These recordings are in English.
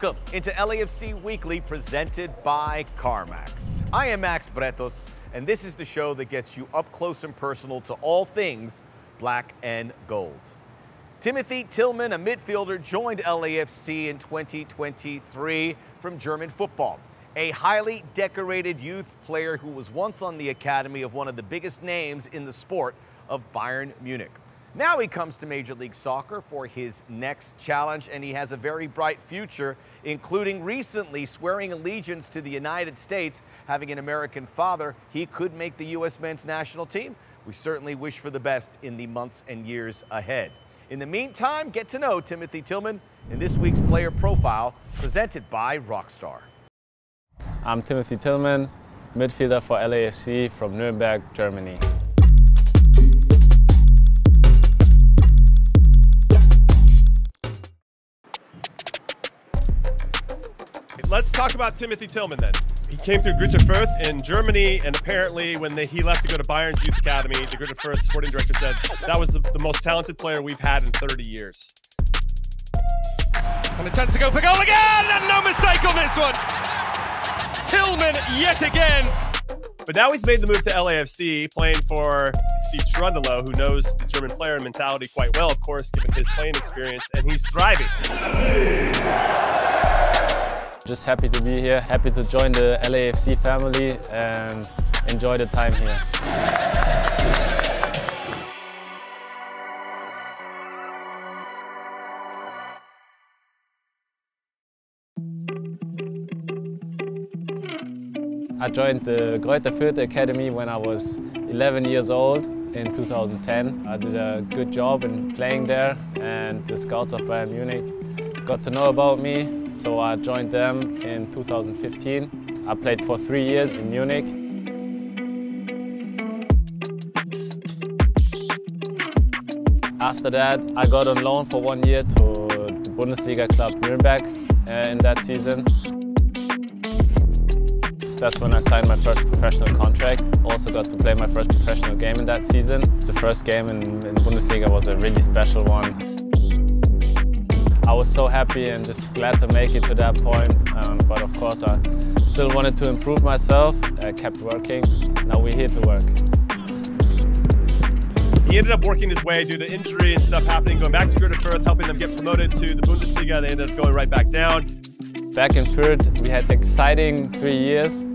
Welcome into LAFC Weekly, presented by CarMax. I am Max Bretos, and this is the show that gets you up close and personal to all things black and gold. Timothy Tillman, a midfielder, joined LAFC in 2023 from German football. A highly decorated youth player who was once on the academy of one of the biggest names in the sport of Bayern Munich. Now he comes to Major League Soccer for his next challenge, and he has a very bright future, including recently swearing allegiance to the United States. Having an American father, he could make the U.S. men's national team. We certainly wish for the best in the months and years ahead. In the meantime, get to know Timothy Tillman in this week's Player Profile, presented by Rockstar. I'm Timothy Tillman, midfielder for LAFC from Nuremberg, Germany. Let's talk about Timothy Tillman then. He came through Greuther Fürth in Germany, and apparently when he left to go to Bayern's Youth Academy, the Greuther Fürth sporting director said that was the most talented player we've had in 30 years. And a chance to go for goal again, and no mistake on this one. Tillman yet again. But now he's made the move to LAFC, playing for Steve Cherundolo, who knows the German player mentality quite well, of course, given his playing experience, and he's thriving. Just happy to be here, happy to join the LAFC family and enjoy the time here. I joined the Greuther Fürth Academy when I was 11 years old in 2010. I did a good job in playing there, and the scouts of Bayern Munich got to know about me, so I joined them in 2015. I played for 3 years in Munich. After that, I got on loan for 1 year to the Bundesliga club Nuremberg in that season. That's when I signed my first professional contract. Also got to play my first professional game in that season. The first game in Bundesliga was a really special one. I was so happy and just glad to make it to that point, but of course I still wanted to improve myself. I kept working. Now we're here to work. He ended up working his way due to injury and stuff happening, going back to Greuther Fürth, helping them get promoted to the Bundesliga. They ended up going right back down. Back in Fürth, we had exciting 3 years.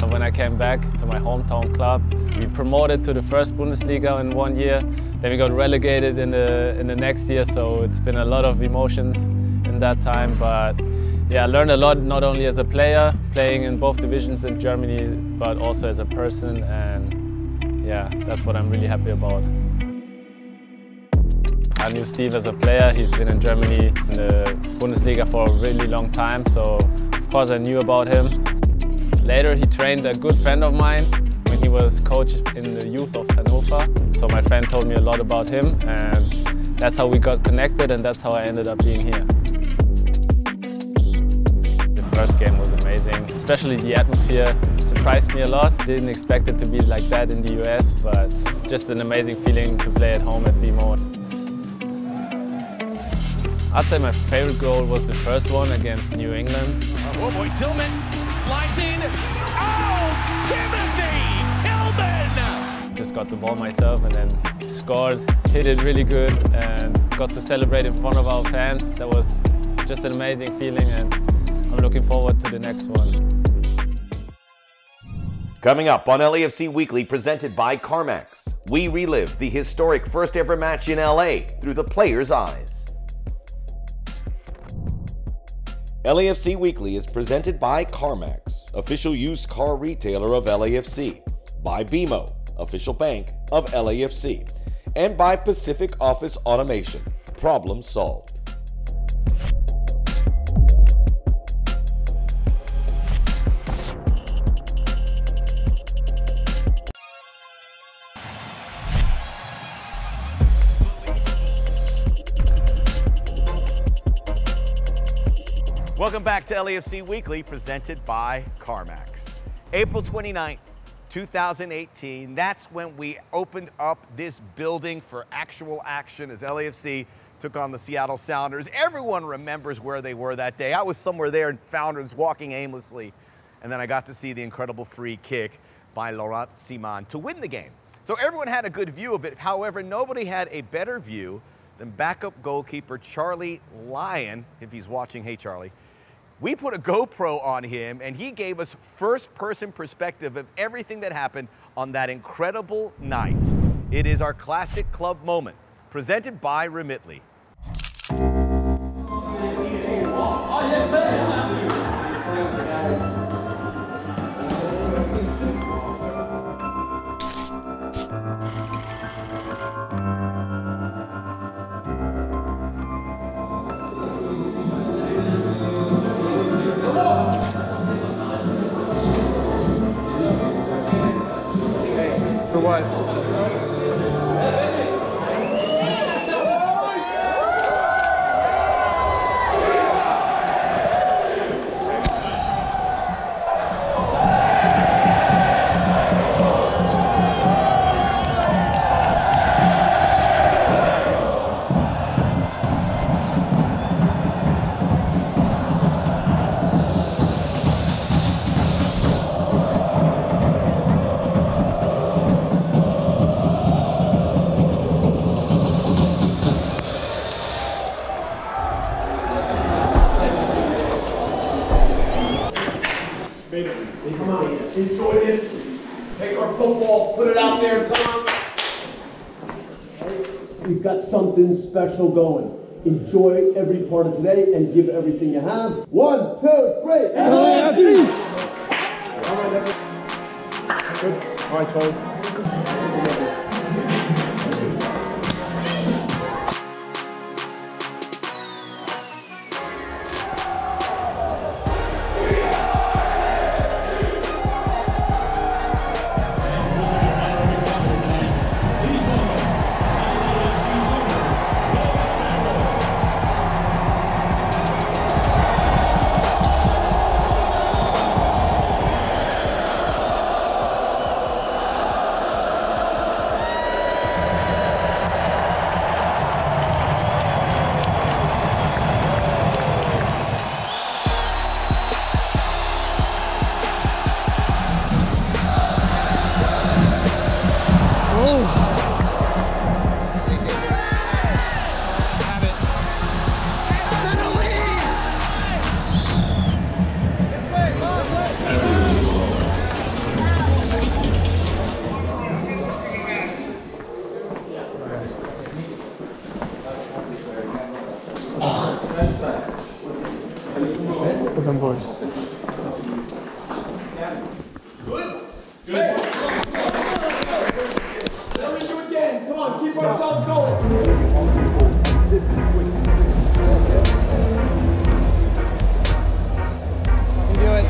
When I came back to my hometown club, we promoted to the first Bundesliga in 1 year. Then we got relegated in the next year, so it's been a lot of emotions in that time. But yeah, I learned a lot, not only as a player, playing in both divisions in Germany, but also as a person, and yeah, that's what I'm really happy about. I knew Steve as a player. He's been in Germany in the Bundesliga for a really long time, so of course I knew about him. Later he trained a good friend of mine when he was coach in the youth of Hannover. So my friend told me a lot about him, and that's how we got connected, and that's how I ended up being here. The first game was amazing, especially the atmosphere surprised me a lot. Didn't expect it to be like that in the US, but just an amazing feeling to play at home at BMO. I'd say my favorite goal was the first one against New England. Oh boy, Tillman slides in. Oh, Timothy Tillman! Just got the ball myself and then scored, hit it really good, and got to celebrate in front of our fans. That was just an amazing feeling, and I'm looking forward to the next one. Coming up on LAFC Weekly, presented by CarMax, we relive the historic first ever match in LA through the player's eyes. LAFC Weekly is presented by CarMax, official used car retailer of LAFC, by BMO, official bank of LAFC, and by Pacific Office Automation. Problem solved. Welcome back to LAFC Weekly, presented by CarMax. April 29th, 2018, that's when we opened up this building for actual action as LAFC took on the Seattle Sounders. Everyone remembers where they were that day. I was somewhere there in Founders walking aimlessly, and then I got to see the incredible free kick by Laurent Simon to win the game. So everyone had a good view of it. However, nobody had a better view than backup goalkeeper Charlie Lyon, if he's watching. Hey, Charlie. We put a GoPro on him, and he gave us first-person perspective of everything that happened on that incredible night. It is our classic club moment, presented by Remitly. For what? Come on, enjoy this. Take our football, put it out there, come on. We've got something special going. Enjoy every part of today and give everything you have. 1, 2, 3. LAFC! All right, Charlie. Put them boys. Let me do it again. Come on, keep ourselves going. You do it.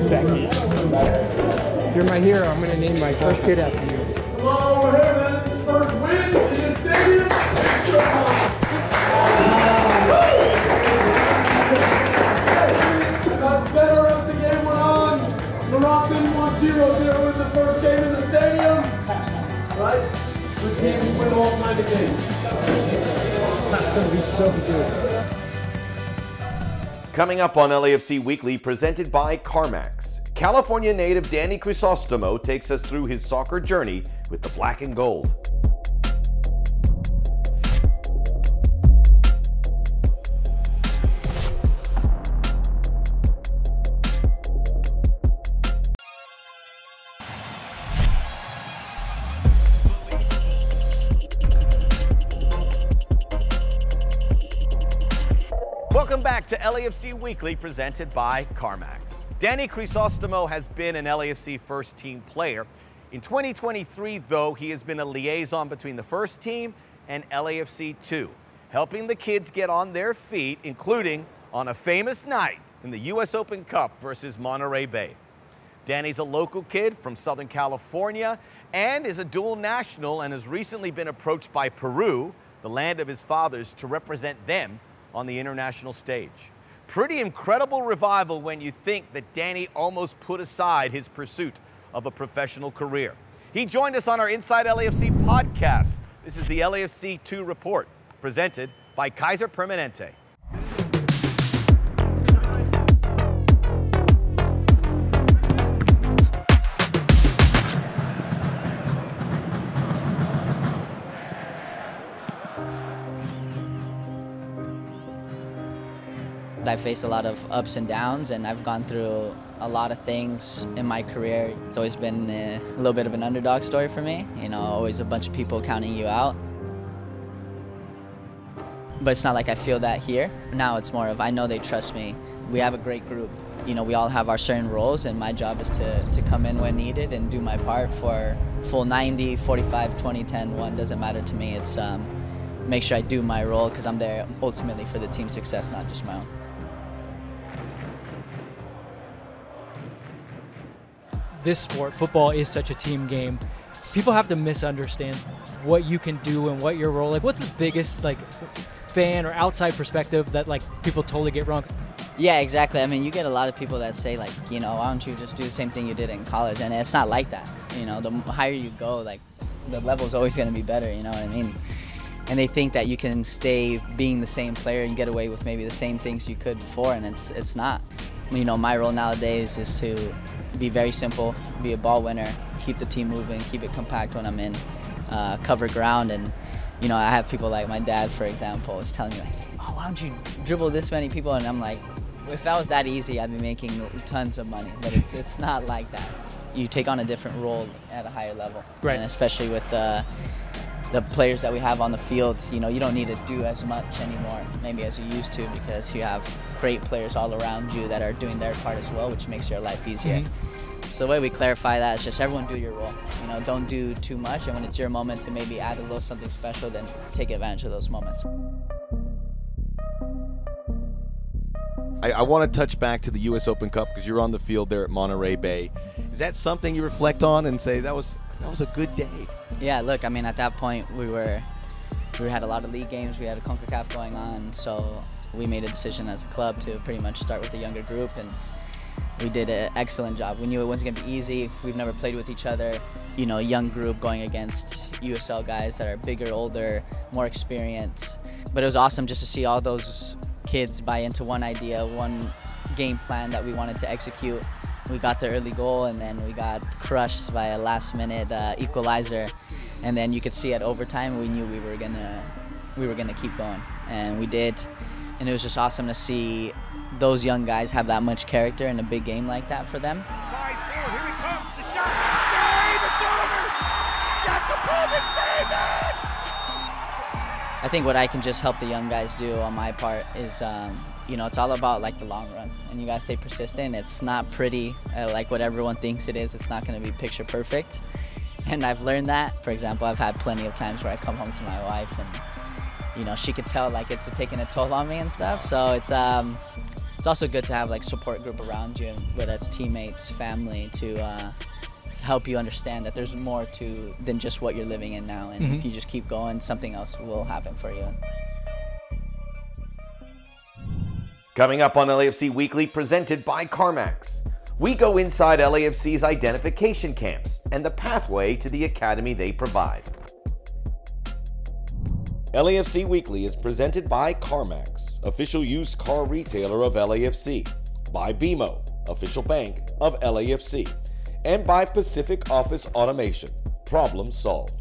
Becky. You're my hero. I'm going to name my first kid after you. Come on over here, man. First win in the stadium. Got better as the game went on. Moroccan won 0-0 in the first game in the stadium. Right? The team win all 90 games. That's going to be so good. Coming up on LAFC Weekly, presented by CarMax. California native Danny Crisostomo takes us through his soccer journey with the black and gold. Welcome back to LAFC Weekly, presented by CarMax. Danny Crisostomo has been an LAFC first team player. In 2023, though, he has been a liaison between the first team and LAFC 2, helping the kids get on their feet, including on a famous night in the US Open Cup versus Monterey Bay. Danny's a local kid from Southern California and is a dual national, and has recently been approached by Peru, the land of his fathers, to represent them on the international stage. Pretty incredible revival when you think that Danny almost put aside his pursuit of a professional career. He joined us on our Inside LAFC podcast. This is the LAFC 2 Report, presented by Kaiser Permanente. I faced a lot of ups and downs, and I've gone through a lot of things in my career. It's always been a little bit of an underdog story for me, you know, always a bunch of people counting you out. But it's not like I feel that here. Now it's more of, I know they trust me. We have a great group. You know, we all have our certain roles, and my job is to come in when needed and do my part for full 90, 45, 20, 10, 1, doesn't matter to me. It's make sure I do my role, because I'm there ultimately for the team's success, not just my own. This sport, football, is such a team game. People have to misunderstand what you can do and what your role. Like, what's the biggest fan or outside perspective that people totally get wrong? Yeah, exactly. I mean, you get a lot of people that say you know, why don't you just do the same thing you did in college? And it's not like that. You know, the higher you go, the level's always going to be better. You know what I mean? And they think that you can stay being the same player and get away with maybe the same things you could before, and it's not. You know, my role nowadays is to be very simple, be a ball winner, keep the team moving, keep it compact when I'm in, cover ground. And, you know, I have people like my dad, for example, is telling me, oh, why don't you dribble this many people? And I'm like, if that was that easy, I'd be making tons of money. But it's not like that. You take on a different role at a higher level. Right. And especially with the players that we have on the field, you know, you don't need to do as much anymore, maybe as you used to, because you have great players all around you that are doing their part as well, which makes your life easier. Mm-hmm. So the way we clarify that is just everyone do your role. You know, don't do too much, and when it's your moment to maybe add a little something special, then take advantage of those moments. I want to touch back to the U.S. Open Cup, because you're on the field there at Monterey Bay. Is that something you reflect on and say that was a good day? Yeah, look, I mean, at that point we had a lot of league games, we had a CONCACAF going on, so we made a decision as a club to pretty much start with a younger group, and we did an excellent job. We knew it wasn't going to be easy. We've never played with each other. You know, a young group going against USL guys that are bigger, older, more experienced. But it was awesome just to see all those kids buy into one idea, one game plan that we wanted to execute. We got the early goal, and then we got crushed by a last-minute equalizer. And then you could see at overtime we knew we were gonna keep going, and we did. And it was just awesome to see those young guys have that much character in a big game like that for them. 5-4, here it comes, the shot, save, it's over! Got the perfect save, man! I think what I can just help the young guys do on my part is, you know, it's all about the long run, and you gotta stay persistent. It's not pretty like what everyone thinks it is. It's not gonna be picture perfect, and I've learned that. For example, I've had plenty of times where I come home to my wife and, you know, she could tell it's taking a toll on me and stuff. So it's it's also good to have like support group around you, whether that's teammates, family, to help you understand that there's more to than just what you're living in now. And if you just keep going, something else will happen for you. Coming up on LAFC Weekly, presented by CarMax, we go inside LAFC's identification camps and the pathway to the academy they provide. LAFC Weekly is presented by CarMax, official used car retailer of LAFC, by BMO, official bank of LAFC, and by Pacific Office Automation. Problem solved.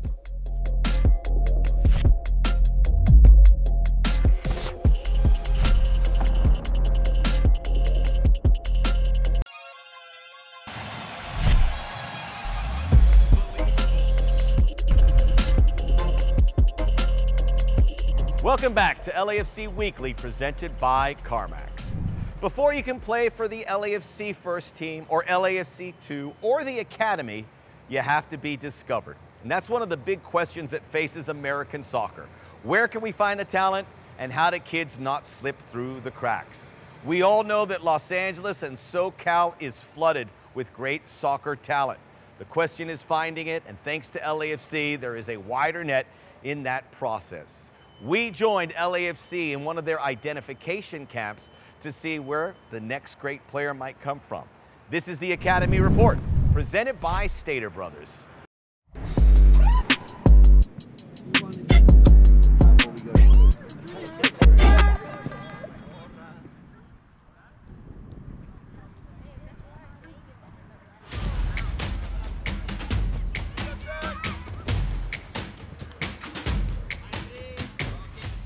Welcome back to LAFC Weekly, presented by CarMax. Before you can play for the LAFC first team or LAFC 2 or the academy, you have to be discovered. And that's one of the big questions that faces American soccer. Where can we find the talent, and how do kids not slip through the cracks? We all know that Los Angeles and SoCal is flooded with great soccer talent. The question is finding it, and thanks to LAFC, there is a wider net in that process. We joined LAFC in one of their identification camps to see where the next great player might come from. This is the Academy Report, presented by Stater Brothers.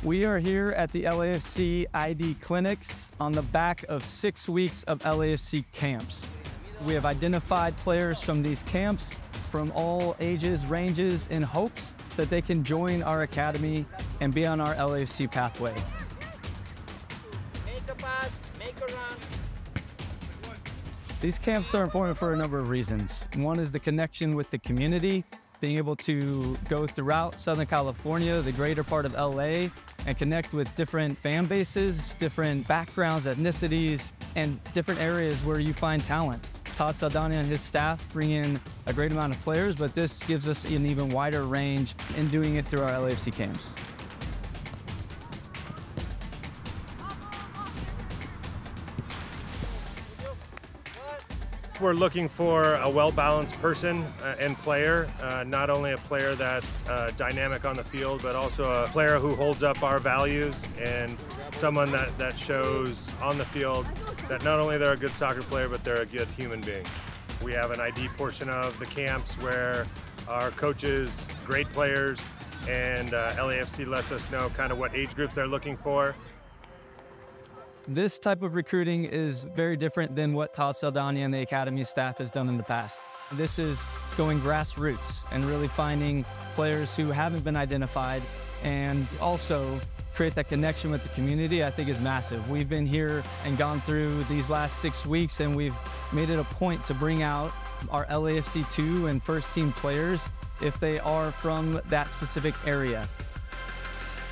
We are here at the LAFC ID clinics on the back of 6 weeks of LAFC camps. We have identified players from these camps from all ages, ranges, in hopes that they can join our academy and be on our LAFC pathway. Make a pass, make a run. These camps are important for a number of reasons. One is the connection with the community, being able to go throughout Southern California, the greater part of LA, and connect with different fan bases, different backgrounds, ethnicities, and different areas where you find talent. Todd Saldana and his staff bring in a great amount of players, but this gives us an even wider range in doing it through our LAFC camps. We're looking for a well-balanced person and player, not only a player that's dynamic on the field, but also a player who holds up our values and someone that shows on the field that not only they're a good soccer player, but they're a good human being. We have an ID portion of the camps where our coaches, great players, and LAFC lets us know kind of what age groups they're looking for. This type of recruiting is very different than what Todd Saldana and the academy staff has done in the past. This is going grassroots and really finding players who haven't been identified, and also create that connection with the community, I think is massive. We've been here and gone through these last 6 weeks, and we've made it a point to bring out our LAFC 2 and first team players if they are from that specific area.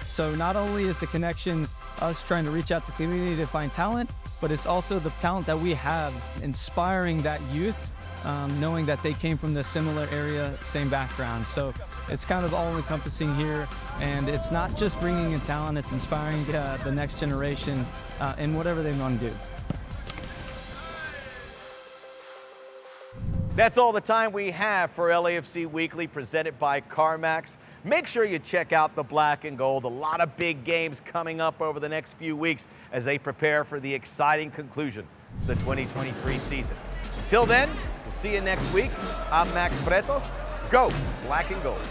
So not only is the connection us trying to reach out to the community to find talent, but it's also the talent that we have, inspiring that youth, knowing that they came from the similar area, same background. So it's kind of all encompassing here, and it's not just bringing in talent, it's inspiring the next generation in whatever they want to do. That's all the time we have for LAFC Weekly, presented by CarMax. Make sure you check out the black and gold. A lot of big games coming up over the next few weeks as they prepare for the exciting conclusion of the 2023 season. Until then, we'll see you next week. I'm Max Bretos. Go black and gold.